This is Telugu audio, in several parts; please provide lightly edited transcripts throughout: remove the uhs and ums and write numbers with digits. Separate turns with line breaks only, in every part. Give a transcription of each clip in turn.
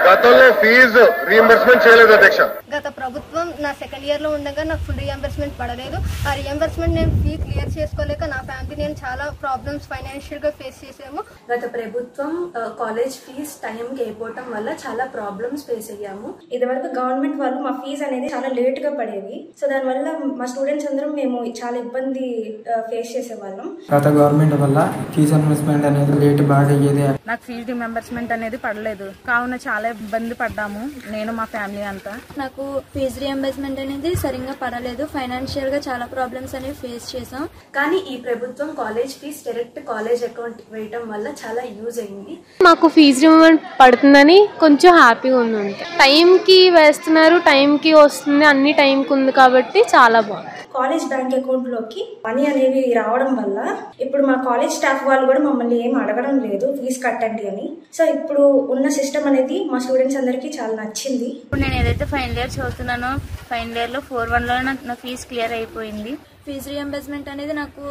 గతంలో ఫీజు రీఎంబర్స్మెంట్ చేయలేదు అధ్యక్ష.
గత ప్రభుత్వం నా సెకండ్ ఇయర్ లో ఉండగా నాకు ఫుల్ రీఎంబర్స్మెంట్ పడలేదు. ఆ రీఎంబర్స్మెంట్ నేను ఫీ క్లియర్ చేసుకోలేక నా ఫ్యామిలీ నేను చాలా ప్రాబ్లమ్స్ ఫైనాన్షియల్ గా ఫేస్ చేసాము.
గత ప్రభుత్వం కాలేజ్ ఫీజ్ టైం కి అయిపోవటం వల్ల చాలా ప్రాబ్లమ్స్ ఫేస్ అయ్యాము.
ఇదివరకు గవర్నమెంట్ వాళ్ళు మా ఫీజు అనేది చాలా లేట్ గా పడేది. సో దానివల్ల మా స్టూడెంట్స్ అందరం మేము చాలా ఇబ్బంది ఫేస్ చేసేవాళ్ళం.
గత గవర్నమెంట్ వల్ల ఫీజు రియంబర్స్మెంట్ అనేది లేట్ బాగా అయ్యేది.
నాకు ఫీజు రియంబర్స్మెంట్ అనేది పడలేదు కావున చాలా ఇబ్బంది పడ్డాము నేను మా ఫ్యామిలీ అంతా.
నాకు ఫీజు రియంబర్స్మెంట్ అనేది సరిగ్గా పడలేదు. ఫైనాన్షియల్ గా చాలా ప్రాబ్లమ్స్ అనేవి ఫేస్ చేసాం.
కానీ ఈ ప్రభుత్వం college fees direct college account వేయటం వల్ల చాలా యూజ్ అయింది.
మాకు ఫీజు రియంబర్స్మెంట్ పడుతుందని కొంచెం హ్యాపీగా ఉంది. టైం కి వేస్తున్నారు, టైం కి వస్తుంది, అన్ని టైం కి ఉంది కాబట్టి చాలా బాగుంది.
కాలేజ్ బ్యాంక్ అకౌంట్ లోకి మనీ అనేవి రావడం వల్ల ఇప్పుడు మా కాలేజ్ స్టాఫ్ వాళ్ళు కూడా మమ్మల్ని ఏం అడగడం లేదు ఫీజు కట్టండి అని. సో ఇప్పుడు ఉన్న సిస్టమ్ అనేది మా స్టూడెంట్స్ అందరికి చాలా నచ్చింది.
ఇప్పుడు నేను ఏదైతే ఫైనల్ ఇయర్ చదువుతున్నానో ఫైనల్ ఇయర్ లో 4-1 లో నా ఫీజు క్లియర్ అయిపోయింది.
ఫీజు రియంబర్స్మెంట్ అనేది నాకు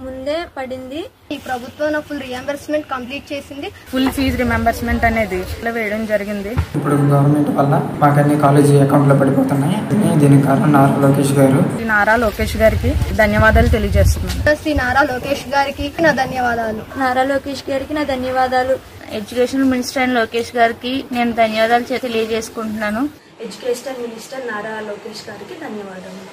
ముందే పడింది.
ఈ ప్రభుత్వం నాకు ఫుల్ రియంబర్స్మెంట్ కంప్లీట్ చేసింది.
ఫుల్ ఫీజు రియంబర్స్మెంట్ అనేది వేయడం జరిగింది.
ఇప్పుడు గవర్నమెంట్ వల్ల మాకు అన్ని కాలేజీ అకౌంట్ లో పడిపోతున్నాయి. దీనికి కారణం నారా లోకేష్ గారు.
నారా లోకేష్ గారికి ధన్యవాదాలు తెలియజేస్తున్నాను.
శ్రీ నారా లోకేష్ గారికి నా ధన్యవాదాలు.
నారా లోకేష్ గారికి నా ధన్యవాదాలు.
ఎడ్యుకేషన్ మినిస్టర్ అయిన లోకేష్ గారికి నేను ధన్యవాదాలు తెలియజేసుకుంటున్నాను.
ఎడ్యుకేషన్ మినిస్టర్ నారా లోకేష్ గారికి ధన్యవాదాలు.